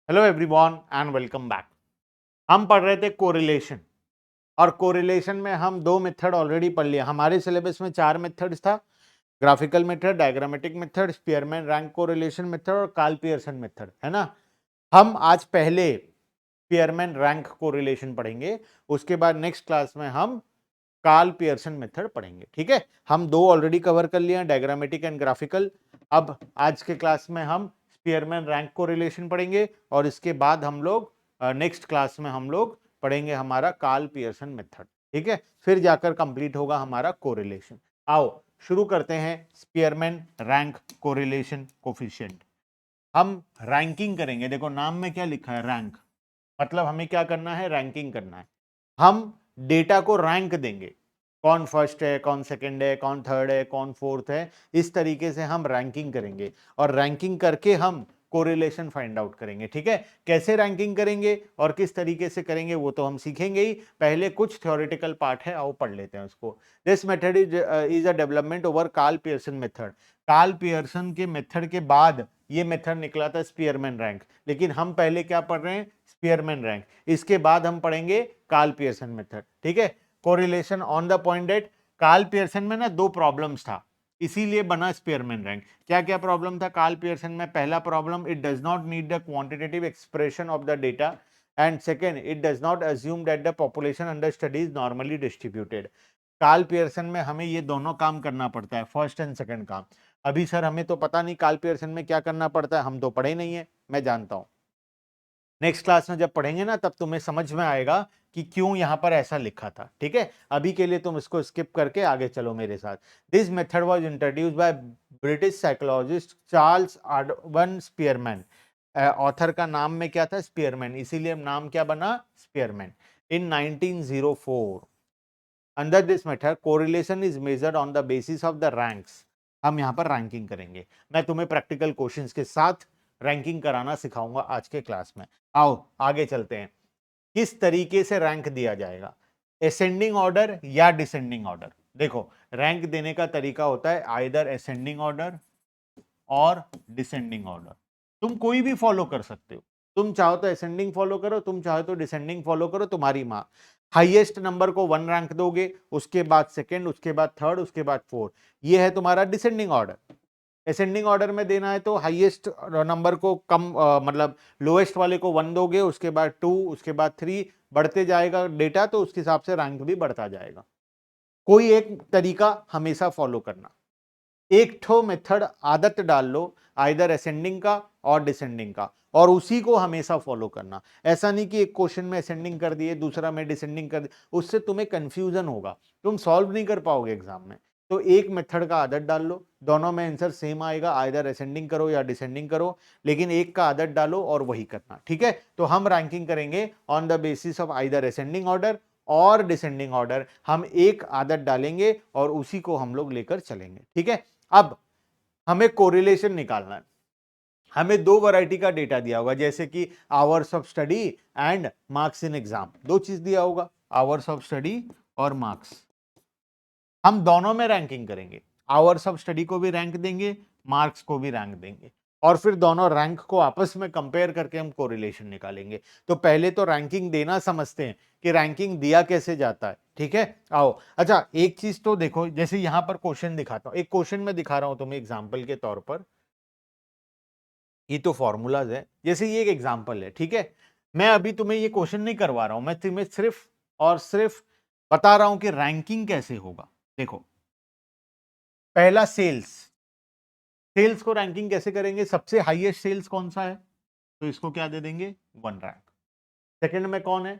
Hello everyone and welcome back. हम पढ़ रहे थे कोरिलेशन और कोरिलेशन में हम दो मेथड ऑलरेडी पढ़ लिए। हमारे सिलेबस में 4 मेथड्स था, graphical method, diagrammatic method, Spearman rank correlation method और कार्ल पियर्सन मेथड, है ना। हम आज पहले स्पीयरमैन रैंक कोरिलेशन पढ़ेंगे, उसके बाद नेक्स्ट क्लास में हम कार्ल पियर्सन मेथड पढ़ेंगे। ठीक है, हम दो ऑलरेडी कवर कर लिए हैं, डायग्रामेटिक एंड ग्राफिकल। अब आज के क्लास में हम स्पीयरमैन रैंक कोरिलेशन पढ़ेंगे और इसके बाद हम लोग नेक्स्ट क्लास में हम लोग पढ़ेंगे हमारा कार्ल पियर्सन मेथड। ठीक है, फिर जाकर कंप्लीट होगा हमारा कोरिलेशन। आओ शुरू करते हैं स्पीयरमैन रैंक कोरिलेशन कोफिशिएंट। हम रैंकिंग करेंगे। देखो नाम में क्या लिखा है, रैंक, मतलब हमें क्या करना है, रैंकिंग करना है। हम डेटा को रैंक देंगे, कौन फर्स्ट है, कौन सेकंड है, कौन थर्ड है, कौन फोर्थ है, इस तरीके से हम रैंकिंग करेंगे और रैंकिंग करके हम कोरिलेशन फाइंड आउट करेंगे। ठीक है, कैसे रैंकिंग करेंगे और किस तरीके से करेंगे वो तो हम सीखेंगे ही। पहले कुछ थ्योरेटिकल पार्ट है, आओ पढ़ लेते हैं उसको। This method is a development over Karl Pearson method. Karl Pearson के मेथड के बाद ये मेथड निकला था स्पीयरमैन रैंक, लेकिन हम पहले क्या पढ़ रहे हैं, स्पीयरमैन रैंक। इसके बाद हम पढ़ेंगे कार्ल पियर्सन मेथड। ठीक है, correlation on the point date. Karl Pearson में ना दो प्रॉब्लम्स था, इसीलिए बना स्पीयरमैन रैंक। क्या क्या प्रॉब्लम था कार्ल पियर्सन में? पहला problem, it does not need the quantitative expression of the data, and second, it does not assume that the population under study is normally distributed. Karl Pearson में हमें ये दोनों काम करना पड़ता है, फर्स्ट एंड सेकंड काम। अभी सर हमें तो पता नहीं कार्ल पियर्सन में क्या करना पड़ता है, हम तो पढ़े नहीं है। मैं जानता हूं, नेक्स्ट क्लास में जब पढ़ेंगे ना तब तुम्हें समझ में आएगा कि क्यों यहां पर ऐसा लिखा था। ठीक है, अभी के लिए तुम इसको स्किप करके आगे चलो मेरे साथ। This method was introduced by British psychologist Charles आर्डवन स्पीयरमैन। ऑथर का नाम में क्या था, स्पीयरमैन, इसीलिए नाम क्या बना, Spearman, in 1904। Under this method correlation is measured on the basis of the ranks. हम यहां पर रैंकिंग करेंगे। मैं तुम्हें प्रैक्टिकल क्वेश्चंस के साथ रैंकिंग कराना सिखाऊंगा आज के क्लास में। आओ आगे चलते हैं। किस तरीके से रैंक दिया जाएगा, असेंडिंग ऑर्डर या डिसेंडिंग ऑर्डर? देखो रैंक देने का तरीका होता है आइदर असेंडिंग ऑर्डर और डिसेंडिंग ऑर्डर। तुम कोई भी फॉलो कर सकते हो, तुम चाहो तो असेंडिंग फॉलो करो, तुम चाहो तो डिसेंडिंग फॉलो करो, तुम्हारी माँ। हाईएस्ट नंबर को 1 रैंक दोगे, उसके बाद सेकंड, उसके बाद थर्ड, उसके बाद फोर्थ। ये है तुम्हारा डिसेंडिंग ऑर्डर। असेंडिंग ऑर्डर में देना है तो हाईएस्ट नंबर को कम मतलब लोएस्ट वाले को 1 दोगे, उसके बाद 2, उसके बाद 3, बढ़ते जाएगा डेटा तो उसके हिसाब से रैंक भी बढ़ता जाएगा। कोई एक तरीका हमेशा फॉलो करना। एक ठो मेथड आदत डाल लो, आइदर असेंडिंग का और डिसेंडिंग का, और उसी को हमेशा फॉलो करना। ऐसा नहीं कि एक क्वेश्चन में असेंडिंग कर दिए, दूसरा में डिसेंडिंग कर दिए, उससे तुम्हें कंफ्यूजन होगा, तुम सॉल्व नहीं कर पाओगे एग्जाम में। तो एक मेथड का आदत डाल लो, दोनों में आंसर सेम आएगा, आइदर असेंडिंग करो या डिसेंडिंग करो, लेकिन एक का आदत डालो और वही करना। ठीक है, तो हम रैंकिंग करेंगे on the basis of either ascending order और डिसेंडिंग ऑर्डर। हम एक आदत डालेंगे और उसी को हम लोग लेकर चलेंगे। ठीक है, अब हमें कोरिलेशन निकालना है। हमें दो वैरायटी का डेटा दिया होगा, जैसे कि hours of study and marks in exam, दो चीज दिया होगा, आवर्स ऑफ स्टडी और मार्क्स। हम दोनों में रैंकिंग करेंगे, आवर्स ऑफ स्टडी को भी रैंक देंगे, मार्क्स को भी रैंक देंगे, और फिर दोनों रैंक को आपस में कंपेयर करके हम कोरिलेशन निकालेंगे। तो पहले तो रैंकिंग देना समझते हैं कि रैंकिंग दिया कैसे जाता है। ठीक है, आओ। अच्छा एक चीज तो देखो, जैसे यहां पर क्वेश्चन दिखाता हूं, एक क्वेश्चन में दिखा रहा हूं तुम्हें एग्जाम्पल के तौर पर। ये तो फॉर्मूलाज है, जैसे ये एक एग्जाम्पल है। ठीक है, मैं अभी तुम्हें ये क्वेश्चन नहीं करवा रहा हूं, मैं तुम्हें सिर्फ और सिर्फ बता रहा हूं कि रैंकिंग कैसे होगा। देखो पहला सेल्स, सेल्स को रैंकिंग कैसे करेंगे, सबसे हाईएस्ट सेल्स कौन सा है तो इसको क्या दे देंगे, 1 रैंक। सेकंड में कौन है,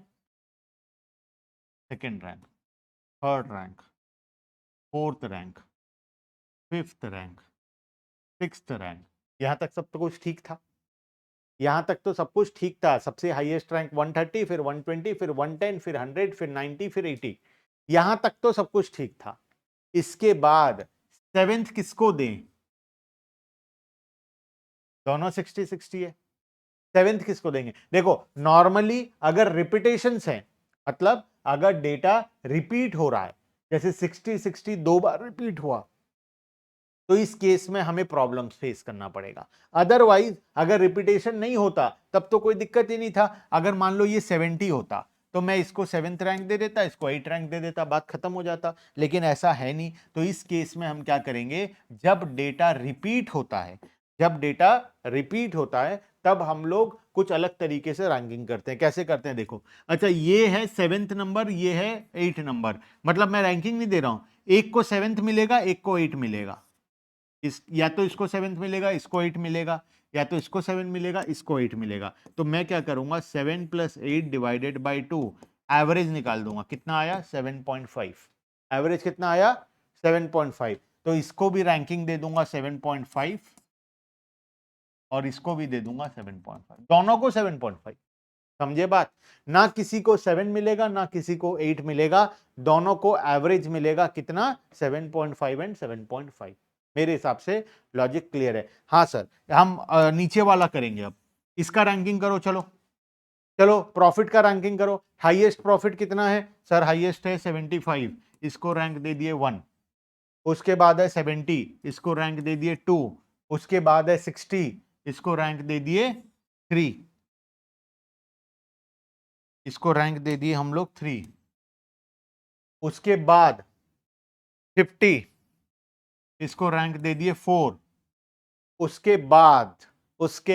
second rank, third rank, fourth rank, fifth rank, sixth rank. यहां तक सब तो कुछ ठीक था, यहां तक तो सब कुछ ठीक था। सबसे हाईएस्ट रैंक 130, फिर 120, फिर 110, फिर 100, फिर 90, फिर 80। यहां तक तो सब कुछ ठीक था। इसके बाद सेवेंथ किसको दें, दोनों 60 60 है, सेवेंथ किसको देंगे? देखो नॉर्मली अगर रिपीटेशन है, मतलब अगर डेटा रिपीट हो रहा है, जैसे 60 60 दो बार रिपीट हुआ, तो इस केस में हमें प्रॉब्लम्स फेस करना पड़ेगा। अदरवाइज अगर रिपीटेशन नहीं होता तब तो कोई दिक्कत ही नहीं था। अगर मान लो ये 70 होता तो मैं इसको 7th रैंक दे देता, इसको 8 रैंक दे देता, बात खत्म हो जाता। लेकिन ऐसा है नहीं। तो इस केस में हम क्या करेंगे, जब डेटा रिपीट होता है, जब डेटा रिपीट होता है तब हम लोग कुछ अलग तरीके से रैंकिंग करते हैं। कैसे करते हैं देखो। अच्छा, ये है 7th नंबर, ये है 8 नंबर, मतलब मैं रैंकिंग नहीं दे रहा हूं। एक को 7th मिलेगा, एक को 8 मिलेगा। इस या तो इसको 7th मिलेगा, इसको 8 मिलेगा, या तो इसको 7 मिलेगा, इसको 8 मिलेगा। तो मैं क्या करूंगा, 7 + 8 डिवाइडेड बाई 2, एवरेज निकाल दूंगा। कितना आया, 7.5। एवरेज कितना आया, 7.5। तो इसको भी रैंकिंग दे दूंगा 7.5 और इसको भी दे दूंगा 7.5, दोनों को 7.5। समझे बात। ना किसी को 7 मिलेगा, ना किसी को 8 मिलेगा, दोनों को एवरेज मिलेगा। कितना, 7.5 एंड 7.5। मेरे हिसाब से लॉजिक क्लियर है। हाँ सर, हम नीचे वाला करेंगे। अब इसका रैंकिंग करो। चलो चलो, प्रॉफिट का रैंकिंग करो। हाईएस्ट प्रॉफिट कितना है सर, हाईएस्ट है 75, इसको रैंक दे दिए 1। उसके बाद है 70, इसको रैंक दे दिए 2। उसके बाद है 60, इसको रैंक दे दिए 3। इसको रैंक दे दिए हम लोग 3। उसके बाद 50, इसको रैंक दे दिए 4। उसके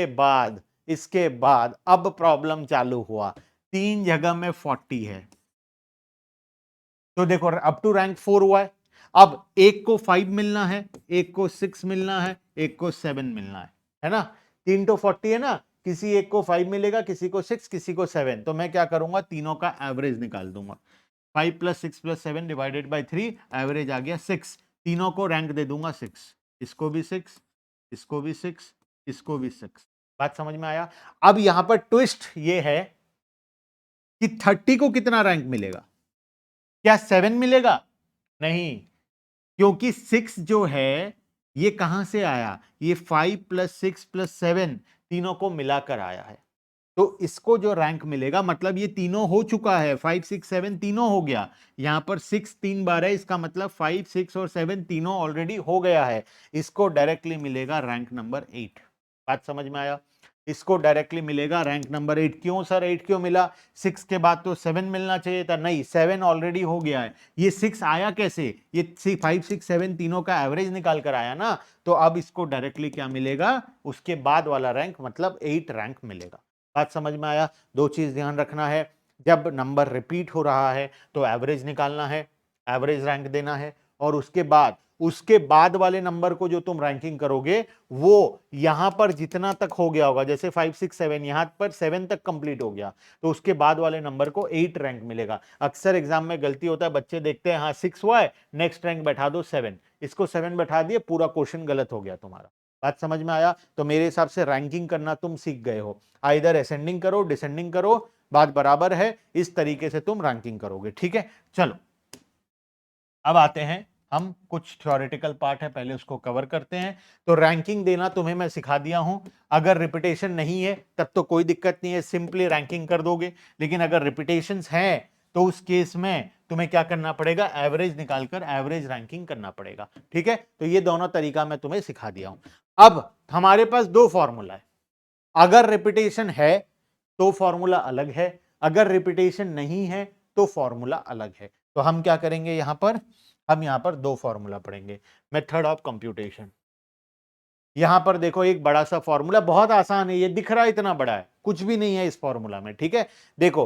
बाद इसके बाद अब प्रॉब्लम चालू हुआ। 3 जगह में 40 है। तो देखो, अप टू रैंक 4 हुआ है। अब एक को 5 मिलना है, एक को 6 मिलना है, एक को 7 मिलना है ना। 3 तो 40 है ना। किसी एक को 5 मिलेगा, किसी को 6, किसी को 7। तो मैं क्या करूंगा, तीनों का एवरेज निकाल दूंगा। 5 + 6 + 7 डिवाइडेड बाई 3, एवरेज आ गया 6। तीनों को रैंक दे दूंगा 6। इसको भी 6, इसको भी 6, इसको भी 6। बात समझ में आया। अब यहां पर ट्विस्ट ये है कि 30 को कितना रैंक मिलेगा, क्या 7 मिलेगा, नहीं, क्योंकि 6 जो है ये कहां से आया, ये 5 + 6 + 7 तीनों को मिलाकर आया है। तो इसको जो रैंक मिलेगा, मतलब ये तीनों हो चुका है, 5 6 7 तीनों हो गया। यहां पर 6 3 बार है, इसका मतलब 5 6 और 7 तीनों ऑलरेडी हो गया है। इसको डायरेक्टली मिलेगा रैंक नंबर 8। बात समझ में आया। इसको डायरेक्टली मिलेगा रैंक नंबर 8। क्यों सर 8 क्यों मिला, 6 के बाद तो 7 मिलना चाहिए था। नहीं, 7 ऑलरेडी हो गया है। ये 6 आया कैसे, ये 5 6 7 तीनों का एवरेज निकाल कर आया ना। तो अब इसको डायरेक्टली क्या मिलेगा, उसके बाद वाला रैंक, मतलब 8 रैंक मिलेगा। बात समझ में आया। दो चीज ध्यान रखना है, जब नंबर रिपीट हो रहा है तो एवरेज निकालना है, एवरेज रैंक देना है। और उसके बाद वाले नंबर को जो तुम रैंकिंग करोगे वो यहां पर जितना तक हो गया होगा, जैसे 5 6 7 यहां पर 7 तक कंप्लीट हो गया, तो उसके बाद वाले नंबर को 8 रैंक मिलेगा। अक्सर एग्जाम में गलती होता है, बच्चे देखते हैं हाँ 6 हुआ है, नेक्स्ट रैंक बैठा दो 7, इसको 7 बैठा दिए, पूरा क्वेश्चन गलत हो गया तुम्हारा। बात समझ में आया। तो मेरे हिसाब से रैंकिंग करना तुम सीख गए हो। आइदर असेंडिंग करो, डिसेंडिंग करो, बात बराबर है। इस तरीके से तुम रैंकिंग करोगे, ठीक है। चलो अब आते हैं, हम कुछ थ्योरेटिकल पार्ट है, पहले उसको कवर करते हैं। तो रैंकिंग देना तुम्हें मैं सिखा दिया हूं। अगर रिपीटेशन नहीं है तब तो कोई दिक्कत नहीं है, सिंपली रैंकिंग कर दोगे। लेकिन अगर रिपीटेशंस हैं तो उस केस में तुम्हें क्या करना पड़ेगा, एवरेज निकालकर एवरेज रैंकिंग करना पड़ेगा, ठीक है। तो ये दोनों तरीका मैं तुम्हें सिखा दिया हूं। अब हमारे पास दो फॉर्मूला है। अगर रिपीटेशन है तो फॉर्मूला अलग है, अगर रिपीटेशन नहीं है तो फॉर्मूला अलग है। तो हम क्या करेंगे यहां पर, हम यहां पर दो फॉर्मूला पढ़ेंगे। Method of computation. यहां पर देखो एक बड़ा सा फॉर्मूला, बहुत आसान है, ये दिख रहा है इतना बड़ा है, कुछ भी नहीं है इस फॉर्मूला में, ठीक है। देखो,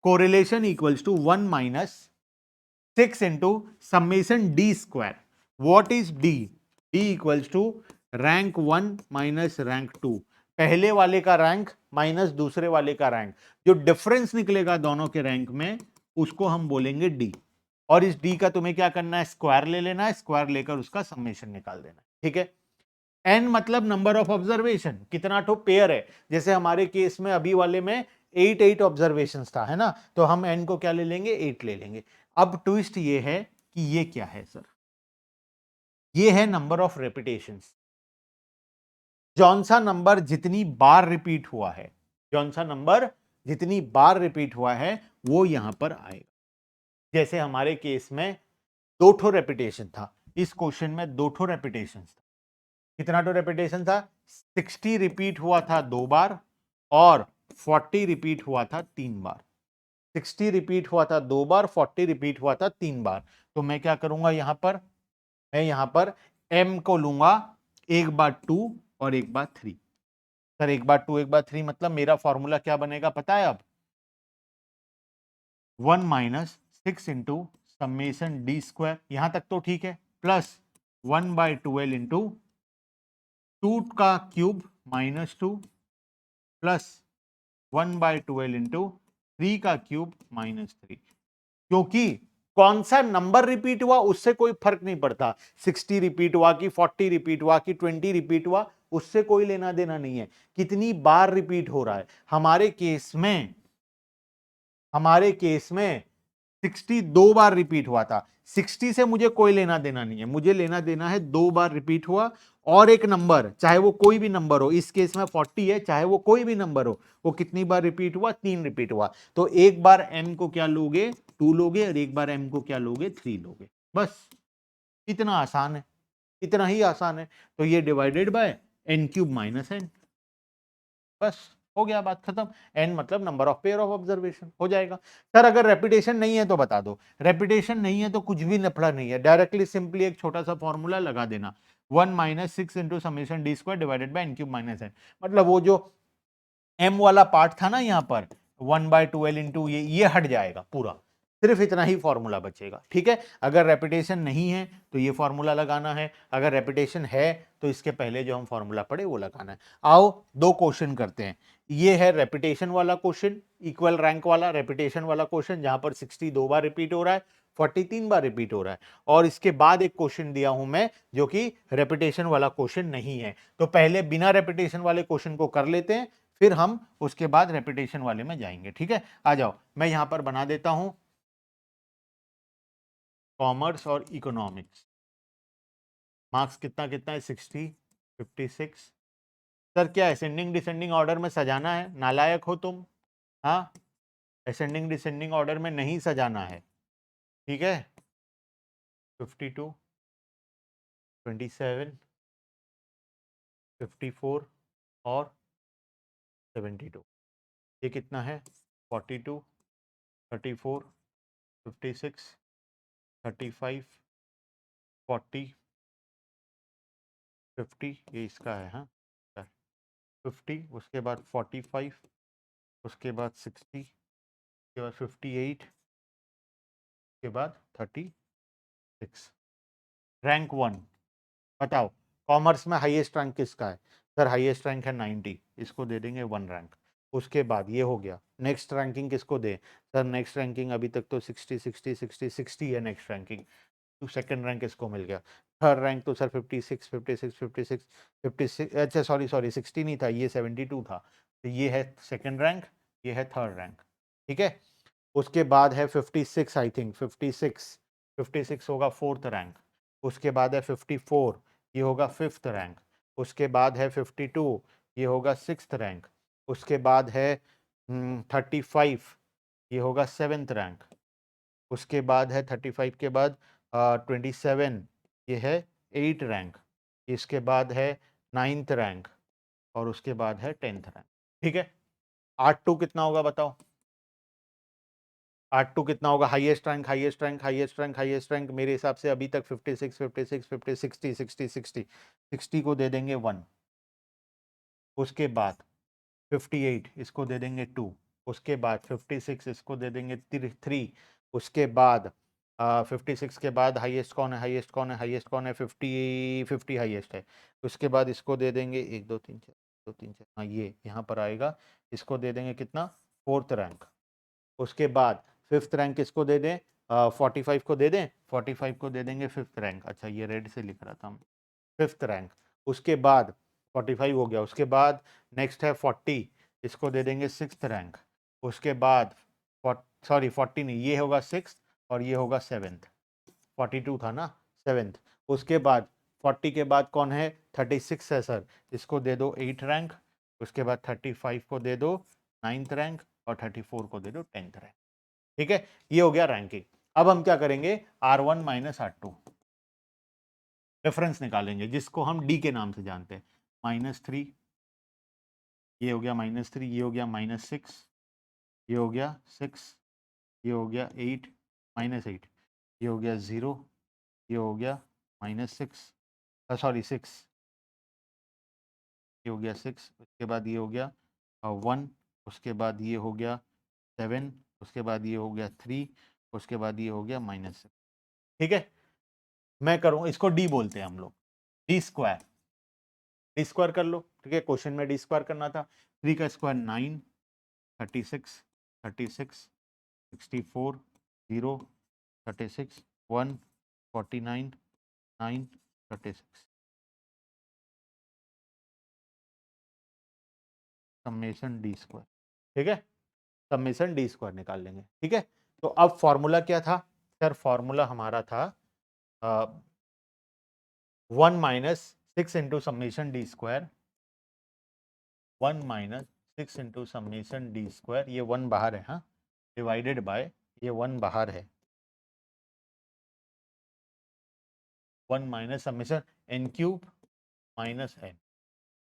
correlation equals to 1 - 6 into summation d square. What is d, d equals to rank 1 minus rank 2। पहले वाले का रैंक माइनस दूसरे वाले का रैंक, जो डिफरेंस निकलेगा दोनों के रैंक में उसको हम बोलेंगे डी। और इस डी का तुम्हें क्या करना है, स्क्वायर ले लेना है, स्क्वायर लेकर उसका समेशन निकाल देना है, ठीक है। एन मतलब नंबर ऑफ ऑब्जर्वेशन, कितना ठो पेयर है। जैसे हमारे केस में अभी वाले में 8 ऑब्जर्वेशन था, है ना। तो हम एन को क्या ले लेंगे, 8 ले लेंगे। अब ट्विस्ट ये है कि ये क्या है सर, ये है नंबर ऑफ रेपिटेशंस। जौन सा नंबर जितनी बार रिपीट हुआ है, जौन सा नंबर जितनी बार रिपीट हुआ है वो यहां पर आएगा। जैसे हमारे केस में 2 ठो रेपिटेशन था, इस क्वेश्चन में 2 ठो रेपिटेशन था। कितना तो रेपिटेशन था, 60 रिपीट हुआ था 2 बार और 40 रिपीट हुआ था 3 बार। 60 रिपीट हुआ था 2 बार, 40 रिपीट हुआ था 3 बार। तो मैं क्या करूंगा यहां पर, मैं यहां पर m को लूंगा एक बार 2 और एक बार 3। सर एक बार 2 एक बार 3 मतलब मेरा फॉर्मूला क्या बनेगा पता है अब, 1 minus 6 into summation d square, यहां तक तो ठीक है, प्लस 1/12 इंटू 2 का क्यूब माइनस 2 प्लस 1/12 इंटू 3 का क्यूब माइनस 3। क्योंकि कौन सा नंबर रिपीट हुआ उससे कोई फर्क नहीं पड़ता, 60 रिपीट हुआ कि 40 रिपीट हुआ कि 20 रिपीट हुआ, उससे कोई लेना देना नहीं है, कितनी बार रिपीट हो रहा है। हमारे केस में 60 2 बार रिपीट हुआ था, 60 से मुझे कोई लेना देना नहीं है, मुझे लेना देना है 2 बार रिपीट हुआ और एक नंबर, चाहे वो कोई भी नंबर हो, इस केस में 40 है, चाहे वो कोई भी नंबर हो, वो कितनी बार रिपीट हुआ, 3 रिपीट हुआ। तो एक बार m को क्या लोगे, 2 लोगे और एक बार m को क्या लोगे, 3 लोगे। बस इतना आसान है, इतना ही आसान है। तो ये divided by n³ minus n, बस हो गया, बात खत्म। n मतलब number of pair of observation, हो जाएगा। सर अगर रेपिटेशन नहीं है तो बता दो, रेपिटेशन नहीं है तो कुछ भी लफड़ा नहीं है, डायरेक्टली सिंपली एक छोटा सा फॉर्मूला लगा देना, 1 minus 6 into summation d square divided by n³ minus n। मतलब वो जो m वाला पार्ट था ना यहाँ पर 1/12 इंटू ये हट जाएगा पूरा, सिर्फ इतना ही फॉर्मूला बचेगा। ठीक है, अगर रेपिटेशन नहीं है तो ये फॉर्मूला लगाना है, अगर रेपिटेशन है तो इसके पहले जो हम फॉर्मूला पढ़े वो लगाना है। आओ दो क्वेश्चन करते हैं। ये है रेपिटेशन वाला क्वेश्चन, इक्वल रैंक वाला रेपिटेशन वाला क्वेश्चन, जहां पर 60 2 बार रिपीट हो रहा है, 40 3 बार रिपीट हो रहा है। और इसके बाद एक क्वेश्चन दिया हूं मैं जो कि रेपिटेशन वाला क्वेश्चन नहीं है। तो पहले बिना रेपिटेशन वाले क्वेश्चन को कर लेते हैं, फिर हम उसके बाद रेपिटेशन वाले में जाएंगे। ठीक है, आ जाओ, मैं यहां पर बना देता हूं कॉमर्स और इकोनॉमिक्स। मार्क्स कितना कितना है, 60 56। सर क्या असेंडिंग डिसेंडिंग ऑर्डर में सजाना है, नालायक हो तुम। हाँ, असेंडिंग डिसेंडिंग ऑर्डर में नहीं सजाना है। ठीक है, 52 27 54 और 72, ये कितना है, 42 34 56 35 40 50, ये इसका है। हाँ 50, उसके बाद 45, उसके बाद 60, उसके बाद 58, उसके बाद 36। रैंक 1 बताओ, कॉमर्स में हाईएस्ट रैंक किसका है। सर हाईएस्ट रैंक है 90, इसको दे देंगे 1 रैंक। उसके बाद ये हो गया, नेक्स्ट रैंकिंग किसको दे। सर नेक्स्ट रैंकिंग अभी तक तो 60 60 60 60 है नेक्स्ट रैंकिंग, तो सेकंड रैंक इसको मिल गया। थर्ड रैंक तो सर 56 56 56 56, अच्छा सॉरी सॉरी 60 नहीं था, ये 72 था। तो ये है सेकंड रैंक, ये है थर्ड रैंक। ठीक है, उसके बाद है 56, आई थिंक 56, 56 होगा फोर्थ रैंक। उसके बाद है 54, ये होगा फिफ्थ रैंक। उसके बाद है 52, ये होगा सिक्स्थ रैंक। उसके बाद है 35, ये होगा सेवेंथ रैंक। उसके बाद है 35 के बाद 27, ये है 8 रैंक। इसके बाद है 9th रैंक और उसके बाद है 10th रैंक। ठीक है, 8 2 कितना होगा बताओ, 8 2 कितना होगा, highest rank highest rank highest rank highest rank मेरे हिसाब से अभी तक 56 56 50 60 60 60 60 को दे देंगे 1। उसके बाद 58 इसको दे देंगे 2। उसके बाद 56 इसको दे देंगे 3। उसके बाद 56 के बाद हाईएस्ट कौन है, हाईएस्ट कौन है, हाईएस्ट कौन है, 50 हाईएस्ट है। उसके बाद इसको दे देंगे 1 2 3 4 2 3 4, हाँ ये यहाँ पर आएगा, इसको दे देंगे कितना, फोर्थ रैंक। उसके बाद फिफ्थ रैंक किसको दे दें, 45 को दे दें, 45 को दे देंगे फिफ्थ रैंक। अच्छा ये रेड से लिख रहा था, फिफ्थ रैंक। उसके बाद 45 हो गया। उसके बाद नेक्स्ट है 40, इसको दे देंगे सिक्स्थ रैंक। उसके बाद सॉरी 40 नहीं, ये होगा सिक्स और ये होगा सेवेंथ, 42 था ना, सेवेंथ। उसके बाद 40 के बाद कौन है, 36 है सर, इसको दे दो 8 रैंक। उसके बाद 35 को दे दो 9th रैंक और 34 को दे दो 10th रैंक। ठीक है, ये हो गया रैंकिंग। अब हम क्या करेंगे, R1 माइनस R2। डिफरेंस निकालेंगे जिसको हम डी के नाम से जानते हैं। -3, ये हो गया -3, ये हो गया -6, ये हो गया 6, ये हो गया 8, -8, ये हो गया 0, ये हो गया -6, सॉरी 6, ये हो गया 6, उसके बाद ये हो गया 1, उसके बाद ये हो गया 7, उसके बाद ये हो गया 3, उसके बाद ये हो गया -6। ठीक है, मैं करूँ इसको डी बोलते हैं हम लोग, डी स्क्वायर, डी स्क्वायर कर लो। ठीक है, क्वेश्चन में डी स्क्वायर करना था। 3 का स्क्वायर 9, 36, 36, 64, 0, 36, 1, 49, 9, 36, समेशन डी स्क्वायर। ठीक है, समेशन डी स्क्वायर निकाल लेंगे। ठीक है, तो अब फॉर्मूला क्या था सर? फॉर्मूला हमारा था 1 minus 6 into summation d square, 1 minus 6 into summation d square, ये 1 बाहर है, हाँ, डिवाइडेड बाय, ये 1 बाहर है, 1 minus summation n cube minus n,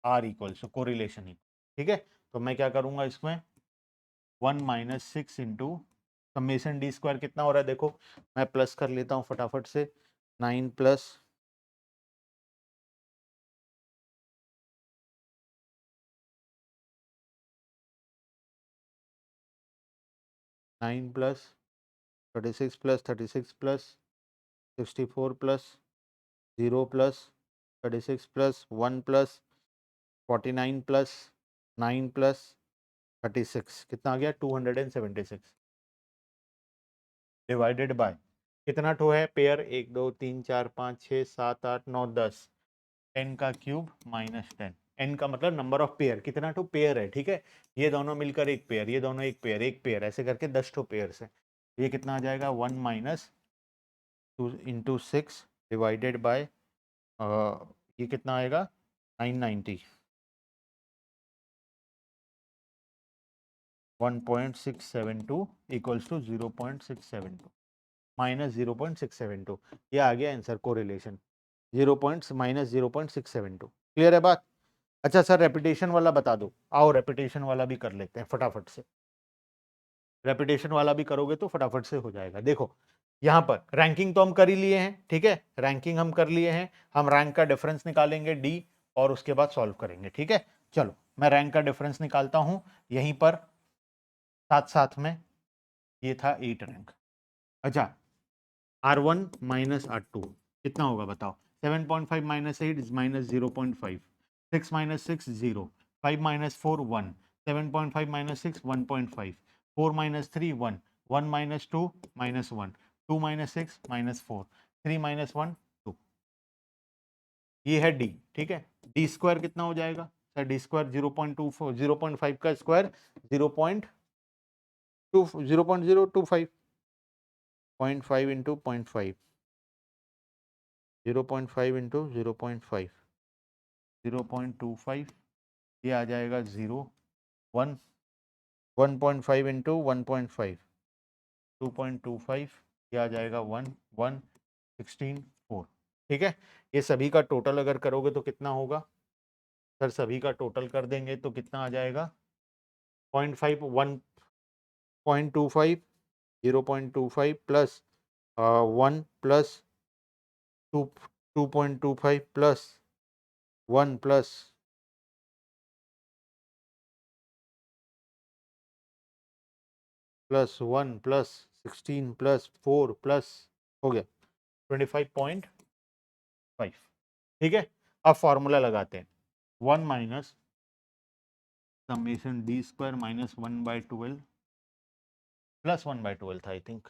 r equals to correlation ही। ठीक है, तो मैं क्या करूंगा इसमें, 1 minus 6 into summation d square कितना हो रहा है देखो, मैं प्लस कर लेता हूँ फटाफट से, 9 plus 9 plus 36 plus 36 plus 64 plus 0 plus 36 plus 1 plus 49 plus 9 plus 36, कितना आ गया 276, डिवाइडेड बाय कितना टू है पेयर, 1 2 3 4 5 6 7 8 9 10, n का क्यूब माइनस 10, n का मतलब नंबर ऑफ पेयर, कितना टू पेयर है। ठीक है, ये दोनों मिलकर एक पेयर, ये दोनों एक पेयर, एक पेयर, ऐसे करके 10 टू पेयर है। ये कितना आ जाएगा 1 माइनस 2 इंटू 6 डिवाइडेड बाय, ये कितना आएगा 990, 1.672 इक्वल्स टू 0.672 माइनस 0.672, ये आ गया आंसर कोरिलेशन, 0.-0.672। क्लियर है बात? अच्छा सर रेपिटेशन वाला बता दो, आओ रेपिटेशन वाला भी कर लेते हैं फटाफट से, रेपिटेशन वाला भी करोगे तो फटाफट से हो जाएगा। देखो यहाँ पर रैंकिंग तो हम कर ही लिए हैं, ठीक है, रैंकिंग हम कर लिए हैं, हम रैंक का डिफरेंस निकालेंगे डी और उसके बाद सॉल्व करेंगे। ठीक है, चलो मैं रैंक का डिफरेंस निकालता हूं यहीं पर साथ साथ में, ये था 8 रैंक। अच्छा, R1 माइनस R2 कितना होगा बताओ, 7.5 minus 8 is minus 0.5, 6 minus 6 0, 5 minus 4 1, 7.5 minus 6 1.5, 4 minus 3 1, 1 minus 2 minus 1, 2 minus 6 minus 4, 3 minus 1 2, ये है डी। ठीक है, डी स्क्वायर कितना हो जाएगा सर? डी स्क्वायर 0.24, 0.5 का स्क्वायर 0.025, 0.5 इंटू 0.5, 0.5 इंटू 0.5, 0.25, ये आ जाएगा 0 1, 1.5 इंटू 1.5, 2.25, ये आ जाएगा 1 1, 16 4। ठीक है, ये सभी का टोटल अगर करोगे तो कितना होगा सर? सभी का टोटल कर देंगे तो कितना आ जाएगा 0.5 1.25, 0.25 plus 1 plus 2 2.25 plus 1 plus 1 plus 16 plus 4 plus हो गया 25.5। ठीक है, अब फॉर्मूला लगाते हैं, 1 minus summation d square minus 1/12 plus 1/12 था आई थिंक,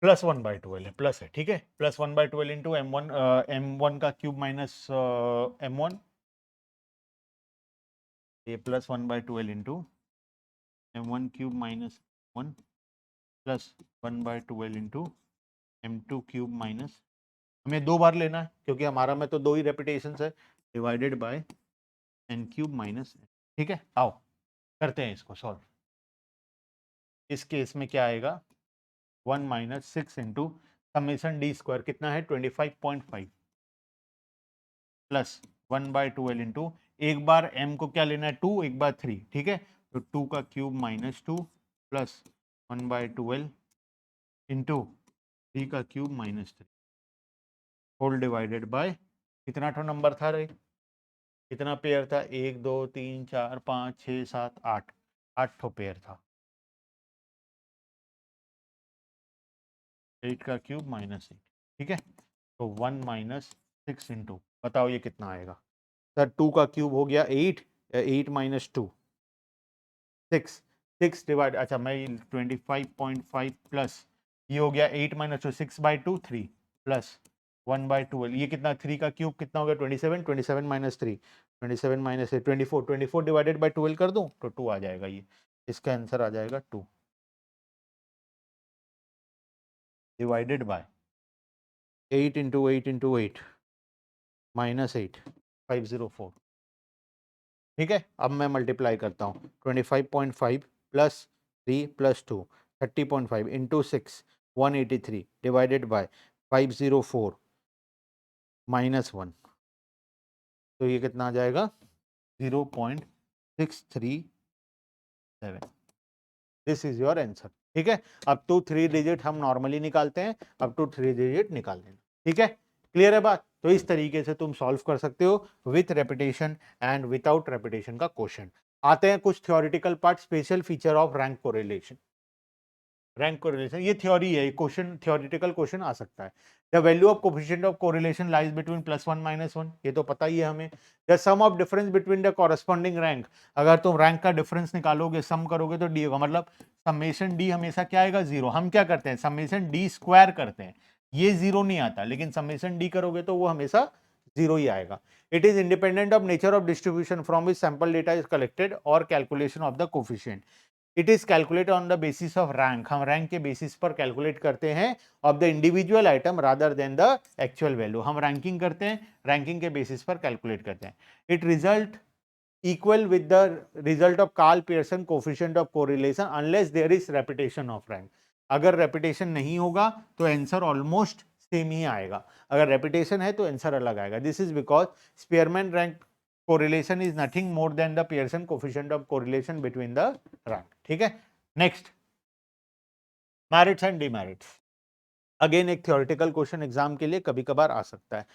प्लस 1/12 है, प्लस है। ठीक है, प्लस 1/12 इंटू M1 का क्यूब माइनस M1, ये plus 1/12 into M1 cube minus 1 plus 1/12 into M2 cube minus, हमें 2 बार लेना है क्योंकि हमारा में तो 2 ही रेपिटेशन है, divided by n cube minus. ठीक है, आओ करते हैं इसको सॉल्व। इस केस में क्या आएगा 1 minus 6 into summation d square कितना है 25.5 प्लस 1/12 इंटू एक बार m को क्या लेना है 2 एक बार 3 ठीक है तो 2 का क्यूब माइनस 2 प्लस 1/12 इंटू 3 का cube minus 3 whole divided by कितना ठो नंबर था रे कितना पेयर था 1 2 3 4 5 6 7 8 8 ठो पेयर था 8 का क्यूब माइनस 8 ठीक है तो 1 माइनस 6 इंटू बताओ ये कितना आएगा सर 2 का क्यूब हो गया 8 8 माइनस 2 6 6 डिवाइड अच्छा मैं 25.5 प्लस ये हो गया 8 माइनस 2 6/2 3 प्लस 1/12 ये कितना 3 का क्यूब कितना हो गया 27 27 माइनस 3 27 माइनस 24 24 डिवाइडेड बाय 12 कर दूं तो 2 आ जाएगा ये इसका आंसर आ जाएगा 2 divided by 8 into 8 into 8 minus 8 504 ठीक है अब मैं मल्टीप्लाई करता हूँ 25.5 plus 3 plus 2 30.5 into 6 183 divided by 504 minus 1 तो ये कितना आ जाएगा 0.637 दिस इज योर आंसर ठीक है अब टू 3 डिजिट हम नॉर्मली निकालते हैं अब टू 3 डिजिट निकाल लेना ठीक है क्लियर है बात तो इस तरीके से तुम सॉल्व कर सकते हो with repetition and without repetition का क्वेश्चन आते हैं कुछ theoretical part special feature of rank correlation rank correlation ये थ्योरी है क्वेश्चन थ्योरेटिकल क्वेश्चन आ सकता है the value of coefficient of correlation lies between +1 -1 ये तो पता ही है हमें the sum of difference between the corresponding rank अगर तुम रैंक का डिफरेंस निकालोगे सम करोगे तो डी होगा मतलब समेशन डी हमेशा क्या आएगा 0 हम क्या करते हैं समेशन डी स्क्वायर करते हैं ये 0 नहीं आता लेकिन समेशन डी करोगे तो वो हमेशा 0 ही आएगा it is independent of nature of distribution from which sample data is collected और calculation of the coefficient it is calculated on the basis of rank हम रैंक के बेसिस पर कैलकुलेट करते हैं of the individual item rather than the actual value हम ranking करते हैं ranking के बेसिस पर कैलकुलेट करते हैं it result equal with the result of Karl Pearson coefficient of correlation unless there is repetition of rank अगर repetition नहीं होगा तो आंसर ऑलमोस्ट सेम ही आएगा अगर रेपिटेशन है तो आंसर अलग आएगा this is because Spearman rank correlation is nothing more than the Pearson coefficient of correlation between the rank ठीक है next merits and demerits again एक थ्योरेटिकल क्वेश्चन एग्जाम के लिए कभी कभार आ सकता है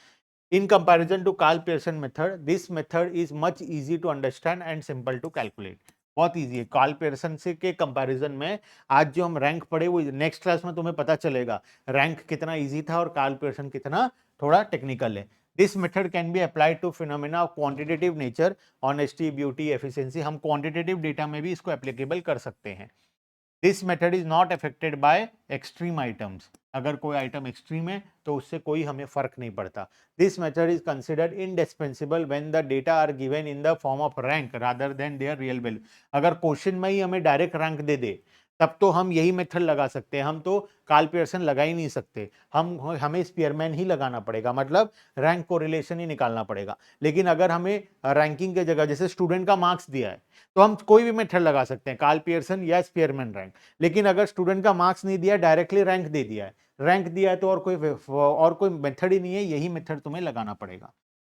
in comparison to Karl Pearson method this method is much easy to understand and simple to calculate बहुत इजी है कार्ल पियर्सन से के कंपैरिजन में आज जो हम रैंक पढ़े वो नेक्स्ट क्लास में तुम्हें पता चलेगा रैंक कितना इजी था और कार्ल पियर्सन कितना थोड़ा टेक्निकल है this method can be applied to phenomena of quantitative nature honesty beauty efficiency हम क्वांटिटेटिव डेटा में भी इसको एप्लीकेबल कर सकते हैं this method is not affected by extreme items अगर कोई आइटम एक्सट्रीम है तो उससे कोई हमें फर्क नहीं पड़ता this method is considered indispensable when the data are given in the form of rank rather than their real value अगर क्वेश्चन में ही हमें डायरेक्ट रैंक दे दे तब तो हम यही मेथड लगा सकते हैं हम तो कार्ल पियर्सन लगा ही नहीं सकते हमें स्पीयरमैन ही लगाना पड़ेगा मतलब रैंक कोरिलेशन ही निकालना पड़ेगा लेकिन अगर हमें रैंकिंग के जगह जैसे स्टूडेंट का मार्क्स दिया है तो हम कोई भी मेथड लगा सकते हैं कार्ल पियर्सन या स्पीयरमैन रैंक लेकिन अगर स्टूडेंट का मार्क्स नहीं दिया डायरेक्टली रैंक दे दिया है रैंक दिया है तो और कोई मेथड ही नहीं है यही मेथड तुम्हें लगाना पड़ेगा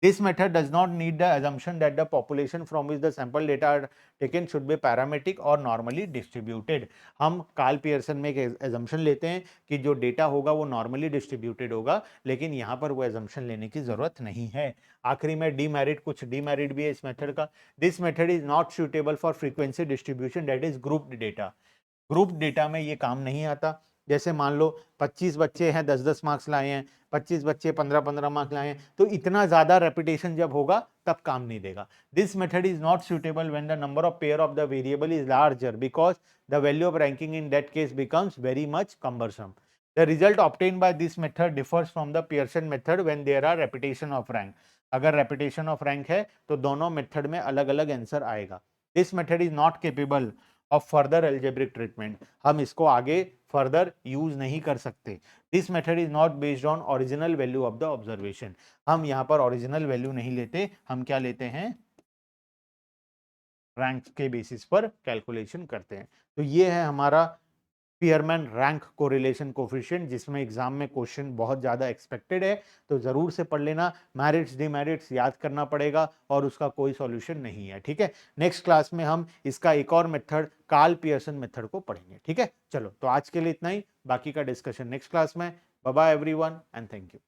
This method does not need the assumption that the population from which the sample data are taken should be parametric or normally distributed. हम कार्ल पियर्सन में एक assumption लेते हैं कि जो डेटा होगा वो नॉर्मली डिस्ट्रीब्यूटेड होगा लेकिन यहाँ पर वो assumption लेने की जरूरत नहीं है आखिरी में डीमेरिट कुछ डीमेरिट भी है इस मेथड का this method is not suitable for frequency distribution that is grouped data group data में ये काम नहीं आता जैसे मान लो 25 बच्चे हैं 10-10 मार्क्स लाए हैं 25 बच्चे 15-15 मार्क्स लाए हैं तो इतना ज्यादा रेपिटेशन जब होगा तब काम नहीं देगा this method is not suitable when the number of pair of the variable is larger because the value of ranking in that case becomes very much cumbersome the result obtain by this method differs from the Pearson method when there are repetition of rank अगर रेपिटेशन of रैंक है तो दोनों method में अलग अलग answer आएगा this method is not capable of further algebraic treatment हम इसको आगे फर्दर यूज नहीं कर सकते this method is not based on original value of the observation हम यहाँ पर ओरिजिनल वैल्यू नहीं लेते हम क्या लेते हैं रैंक के बेसिस पर कैलकुलेशन करते हैं तो ये है हमारा स्पीयरमैन रैंक कोरिलेशन कोफिशिएंट, जिसमें एग्जाम में क्वेश्चन बहुत ज़्यादा एक्सपेक्टेड है, तो ज़रूर से पढ़ लेना। मेरिट्स डिमेरिट्स याद करना पड़ेगा और उसका कोई सॉल्यूशन नहीं है, ठीक है। नेक्स्ट क्लास में हम इसका एक और मेथड कार्ल पियर्सन मेथड को पढ़ेंगे, ठीक है। चलो, तो आज के लिए इतना ही, बाकी का डिस्कशन नेक्स्ट क्लास में। Bye bye everyone and thank you.